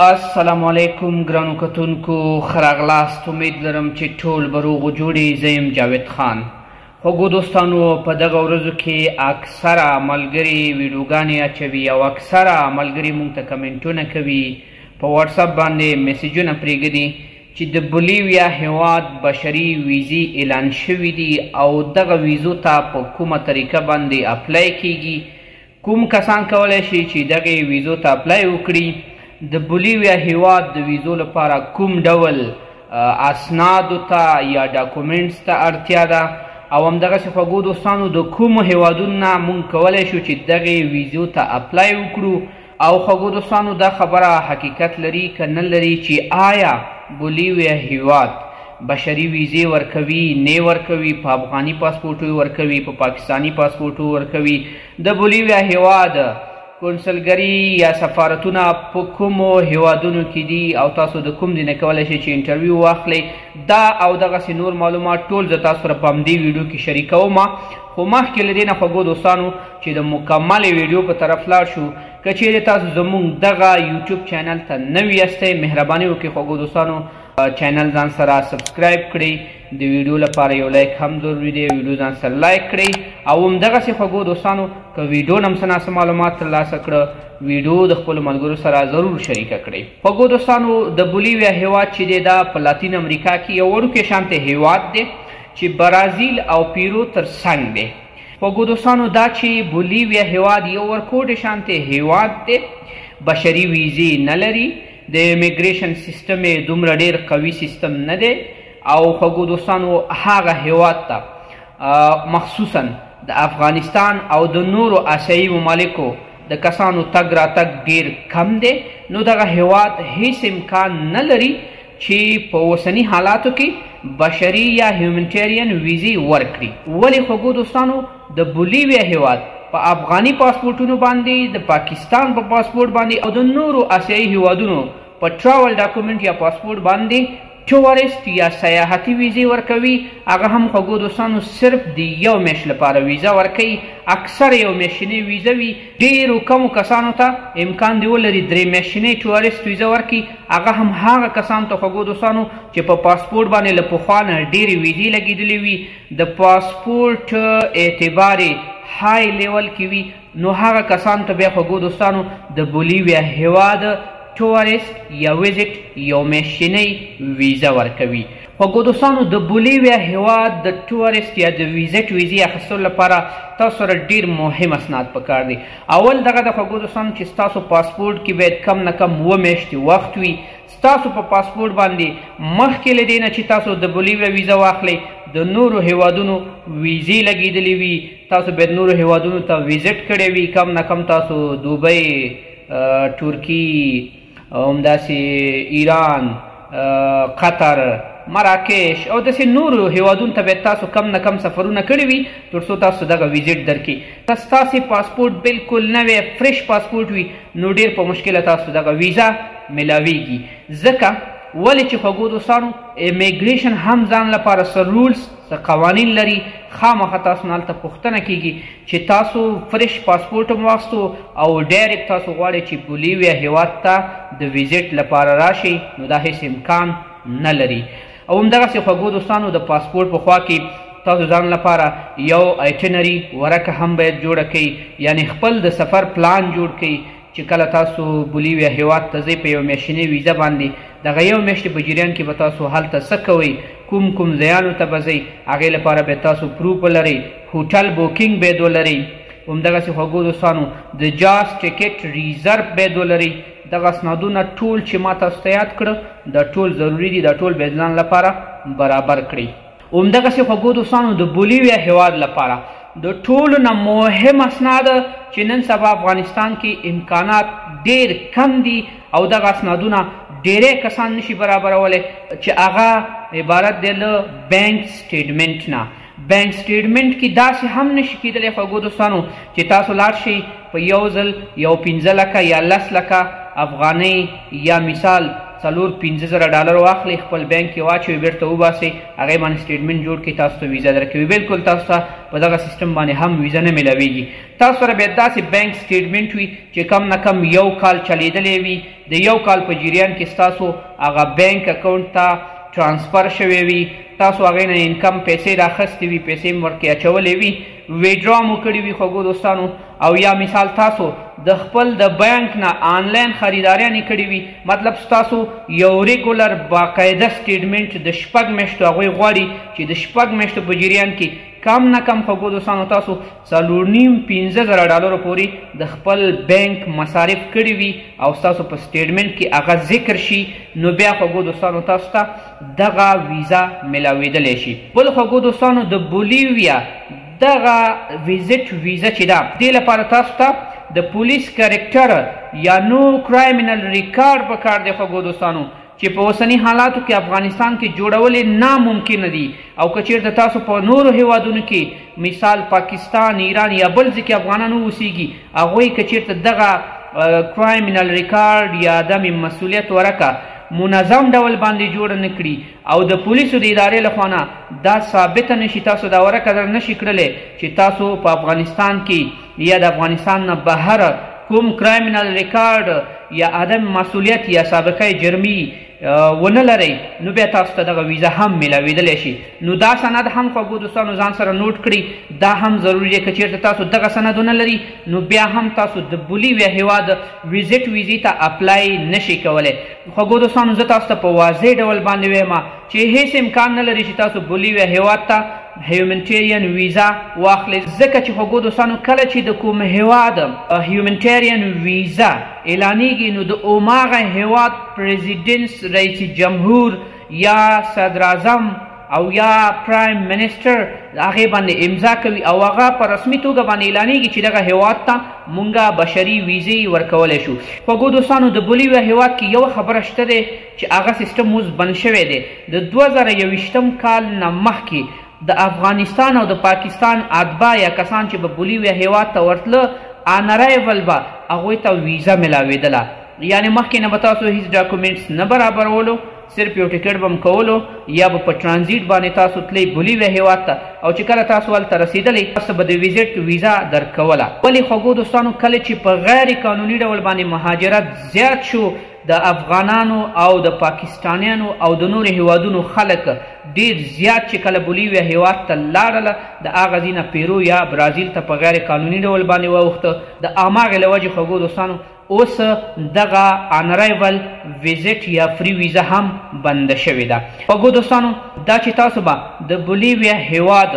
السلام علیکم ګرانو کتونکو خراغلاست. امید لرم چې ټول به روغ و جوړې. زه یم جاوید خان. خوږو دوستانو، په دغه ورځو کې اکثره ملګري ویډیوګانې اچوي او اکثره ملګري موږ ته کمنټونه کوي، په واتساپ باندې میسیجونه پرېږدي چې د بولیویا هیواد بشري ویزې اعلان شوي دي او دغه ویزو ته په کومه طریقه باندې اپلای کیږي. کوم کسان کولی شي چې دغې ویزو ته اپلای وکړي. د بولیویا هیواد د ویزو لپاره کوم ډول اسنادو ته یا ډاکومنټس ته اړتیا ده او همدغسې خوږو دوستانو د کومو هیوادونو نه موږ کولی شو چې دغې ویزو ته اپلای وکړو. او خوږو دوستانو دا خبره حقیقت لري که نه لري چې آیا بولیویا هیواد بشري ویزې ورکوي نه ورکوي، په افغاني پاسپورټو ورکوي، په پاکستاني پاسپورټو ورکوي. د بولیویا هیواد کنسلګري یا سفارتونه په کومو هیوادونو کې دي او تاسو د کوم ځای نه کولی شئ چې انټرویو واخلئ. دا او دغسې نور معلومات ټول زه تاسو سره په همدې ویډیو کې شریکوم. خو مخکې له دې نه خوږو دوستانو چې د مکملې ویډیو په طرف لاړ شو، که چیرې تاسو زموږ دغه یوټیوب چینل ته نوي یاستئ، مهرباني وکړئ خوږو دوستانو چینل ځان سره سبسکرایب کړئ. د ویډیو لپاره یو لایک هم ضروري دی، ویډیو ځان سره لایک کړئ. او همدغسې خوږو دوستانو که ویډیو نه هم څه ناسم معلومات ترلاسه کړه، ویډیو د خپلو ملګرو سره ضرور شریکه کړئ. خوږو دوستانو، د بولیویا هیواد چې دی دا په لاتین امریکا کې یو وړوکی شانته هیواد دی چې برازیل او پیرو تر څنګ دی. خوږو دوستانو، دا چې بولیویا هیواد یو ورکوټې شانته هیواد دی، بشري ویزې نه لري، د امیګریشن سیستم یې دومره ډېر قوي سیستم نه دی. او خوږو دوستانو، هغه هیواد ته مخصوصا د افغانستان او د نورو آسیایي ممالکو د کسانو تګ راتګ ډېر کم دی. نو دغه هیواد هیڅ امکان نه لري چې په اوسني حالاتو کې بشري یا هیومنټیرین ویزې ورکړي. ولې خوږو دوستانو، د بولیویا هیواد په افغاني پاسپورټونو باندې، د پاکستان په پاسپورټ باندې او د نورو آسیایي هیوادونو په ټراول ډاکومنټ یا پاسپورټ باندې ټورسټ یا سیاحتي ویزې ورکوي. هغه هم خوږو دوستانو صرف د یو میاشت لپاره ویزه ورکوي. اکثر یو میاشتنۍ ویزه وي. ډېرو کمو کسانو ته امکان دی ولري 3 میاشتنۍ ټورسټ ویزه ورکړي. هغه هم هغه کسانو ته خوږو دوستانو چې په پاسپورټ باندې له پخوا نه ډېرې ویزې لګېدلې وي، د پاسپورټ اعتبار های لیول کې وي. نو هغه کسانو ته بیا خوږو دوستانو د بولیویا هیواد ټورسټ یا ویزټ یو میاشتنۍ ویزه ورکوي. خوږو دوستانو، د بولیویا هیواد د ټورسټ یا د ویزټ ویزې اخیستلو لپاره تاسو سره ډېر مهم اسناد پکار دي. اول دغه د خوږو دوستانو چې ستاسو پاسپورټ کې باید کم نه کم 2 میاشتې وخت وي. ستاسو په پاسپورټ باندې مخکې له دې نه چې تاسو د بولیویا ویزه واخلئ د نورو هیوادونو ویزې لګېدلې وي. تاسو باید نورو هیوادونو ته ویزټ کړی وي. کم نه کم تاسو دوبۍ، ترکی، همداسې ایران، قطر، مراکش او داسې نورو هیوادونو ته باید تاسو کم نه کم سفرونه کړي وي تر څو تاسو دغه ویزټ درکړي. که ستاسې پاسپورټ بالکل نوی فرش پاسپورټ وي نو ډېر په مشکله تاسو دغه ویزه میلاویږي. ځکه ولې چې خوږو دوستانو امیګریشن هم ځان لپاره څه رولز، څه قوانین لري. خامخا تاسو نه هلته پوښتنه کیږي چې تاسو فرش پاسپورټ هم واخیستو او ډایرکټ تاسو غواړئ چې بولیویا هیواد ته د ویزټ لپاره راشئ، نو دا هیڅ امکان نه لري. او همدغسې خوږو دوستانو، د پاسپورټ په خوا کې تاسو ځان لپاره یو ایټنري ورکه هم باید جوړه کړئ، یعنې خپل د سفر پلان جوړ کړئ چې کله تاسو بولیویا هیواد ته ځئ په یو میاشتنۍ ویزه باندې. دغه یو میاشتې په جریان کې به تاسو هلته څه کوئ، کوم ځایانو ته به ځئ، هغې لپاره باید تاسو پروف ولرئ، هوټل بوکینګ باید ولرئ. همدغسې خوږو دوستانو، د جاز ټکټ ریزرو باید ولرئ. دغه اسنادونه ټول چې ما تاسو ته یاد کړه دا ټول ضروري دي، دا ټول باید ځان لپاره برابر کړئ. همدغسې خوږو دوستانو، د بولیویا هیواد لپاره د ټولو نه مهم اسناد چې نن سبا افغانستان کې امکانات ډېر کم دي او دغه اسنادونه ډېری کسان نشي برابرولی چې هغه عبارت دی له بینک سټیټمنټ نه. بینک سټیټمنټ کې داسې هم نشي کېدلی خوږو دوستانو چې تاسو لاړ شئ په یو ځل یو 15 لکه یا 10 لکه افغانۍ یا مثال $4,000 واخلئ، خپل بانک کې واچوئ، بیرته وباسئ، هغې باندې سټیټمنټ جوړ کړئ، تاسو ته ویزا درکوي. بلکل تاسو ته په دغه سیستم باندې هم ویزا نه میلاویږي. تاسو سره باید داسې بانک سټیټمنټ وي چې کم نه کم 1 کال چلیدلی وي. د 1 کال په جریان کې ستاسو هغه بانک اکاونټ ته ترانسفر شوی وي، تاسو هغې نه انکم پیسې راخستې وي، پیسې مو ورکې اچولې وي، ویډرا مو کړي وي خوږو دوستانو، او یا مثال تاسو د خپل د بانک نه آنلاین خریداریانې کړي وي. مطلب ستاسو یو ریګولر باقاعده سټیټمنټ د 6 میاشتو هغوی غواړي چې د 6 میاشتو په جریان کې کم نه کم خوږو دوستانو تاسو $4,500 پورې د خپل بانک مصارف کړي وي او ستاسو په سټیټمنټ کې هغه ذکر شي، نو بیا خوږو دوستانو تاسو ته دغه ویزا میلاویدلی شي. بل خوږو دوستانو د بولیویا دغه ویزټ ویزا چې ده، دې لپاره تاسو ته د پولیس کریکټر یا نو کرایمینل ریکارډ پکار دی خوږو دوستانو، چې په اوسني حالاتو کې افغانستان کې جوړول ناممکن دي. او که چیرته تاسو په نورو هیوادونو کې مثال پاکستان، ایران یا بل ځای کې افغانان اوسیږي، هغوی که چیرته دغه کرایمینل ریکارډ یا عدم مسؤلیت ورکه منظم ډول باندې جوړه نه کړي او د پولیسو د ادارې لخوا نه دا ثابته نشي، تاسو دا ورکه در نشي کړلی چې تاسو په افغانستان کې یا د افغانستان نه بهر کوم کرایمینل ریکارډ یا عدم مسؤلیت یا سابقه جرمي ونه لرئ، نو بیا تاسو ته دغه ویزا هم میلاویدلی شي. نو دا سند هم خوږو دوستانو ځان سره نوټ کړئ، دا هم ضروري دی. که چیرته تاسو دغه سند ونه لري، نو بیا هم تاسو د بولیویا هیواد ویزټ ویزې ته اپلای نشئ کولی. خوږو دوستانو زه تاسو ته په واضح ډول باندې وایم چې هیڅ امکان نه لري چې تاسو بولیویا هیواد ته هیومنټیرین ویزا واخلئ، ځکه چې خوږو دوستانو کله چې د کوم هیواد هیومنټیرین ویزا اعلانیږي، نو د هماغه هیواد پریزیډنټ، رئیس جمهور یا صدر اعظم او یا پرایم منسټر هغې باندې امضا کوي او هغه په رسمي توګه باندې اعلانیږي چې دغه هیواد ته مونږه بشري ویزې ورکولی شو. خوږو دوستانو د بولیویا هیواد کې یو خبره شته دی چې هغه سیستم اوس بند شوی دی. د 2021 کال نه مخکې د افغانستان او د پاکستان اتباع یا کسان چې به بولیویا هیواد ته ورتله آن ارایول به هغوی ته ویزا میلاویدله، یعنې مخکې نه به تاسو هیڅ ډاکومنټس نه برابرولو، صرف یو ټیکټ به م کولو یا به په ټرانزیټ باندې تاسو تلئ بولیویا هیواد ته، او چې کله تاسو هلته رسېدلی تاسو به د ویزټ ویزا درکوله. ولې خوږو دوستانو کله چې په غیر قانوني ډول باندې مهاجرت زیات شو، د افغانانو او د پاکستانیانو او د نورو هیوادونو خلک ډېر زیات چې کله بولیویا هیواد ته لاړله، د هغه ځای نه پیرو یا برازیل ته په غیر قانوني ډول باندې واوښته. د هماغې له وجې خوږو دوستانو اوس دغه انرایول ویزټ یا فری ویزا هم بنده شوې ده. خوږو دوستانو دا چې تاسو به د بولیویا هیواد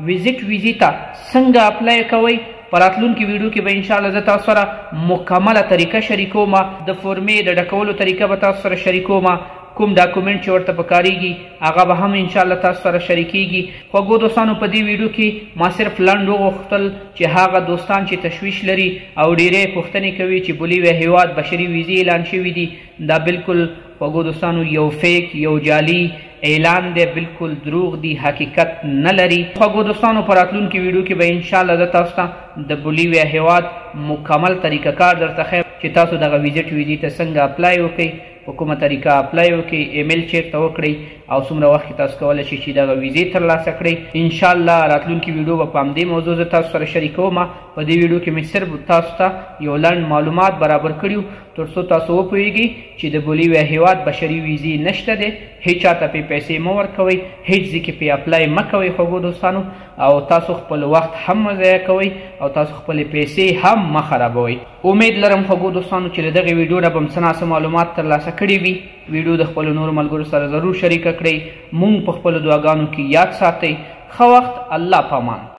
ویزټ ویزې ته څنګه اپلای کوئ، په راتلونکي ویډیو کې به انشاءالله زه تاسو سره مکمله طریقه شریکوم، د فورمې د ډکولو طریقه به تاسو سره شریکوم، کوم ډاکومنټ چې ورته پکاریږي هغه به هم انشاءالله تاسو سره شریکیږي. خوږو دوستانو په دې ویډیو کې ما صرف لنډ وغوښتل چې هغه دوستان چې تشویش لري او ډېرې پوښتنې کوي چې بولیویا هیواد بشري ویزې اعلان شوي دي، دا بالکل خوږو دوستانو یو فیک، یو جعلي اعلان دی، بالکل دروغ دی، حقیقت نه لري. خوږو دوستانو په راتلونکي ویډیو کې به انشاءالله زه تاسو ته د بولیویا هیواد مکمل طریقه کار درته ښیم چې تاسو دغه ویزټ ویزې ته څنګه اپلای وکړئ، په کومه طریقه اپلای وکړئ، ایمیل چیرته وکړئ او څومره وخت کې تاسو کولی شئ چې دغه ویزې ترلاسه کړئ. انشاءالله راتلونکي ویډیو به په همدې موضوع زه تاسو سره شریکوم. په دې ویډیو کې مې صرف تاسو ته یو لنډ معلومات برابر کړي تر څو تاسو وپوهیږئ چې د بولیویا هیواد بشري ویزې نشته دی، هیڅ چاته پې پیسې مه ورکوئ، هیڅ ځای کې پې اپلای مه کوئ خوږو دوستانو، او تاسو خپل وخت هم مه ضایع کوئ او تاسو خپلې پیسې هم مه خرابوئ. امید لرم خوږو دوستانو چې له دغې ویډیو نه به م څه ناڅه معلومات ترلاسه کړي وي. ویډیو د خپلو نورو ملګرو سره ضرور شریکه کړئ. مونږ په خپلو دعاګانو کې یاد ساتئ. ښه وخت، الله پامان.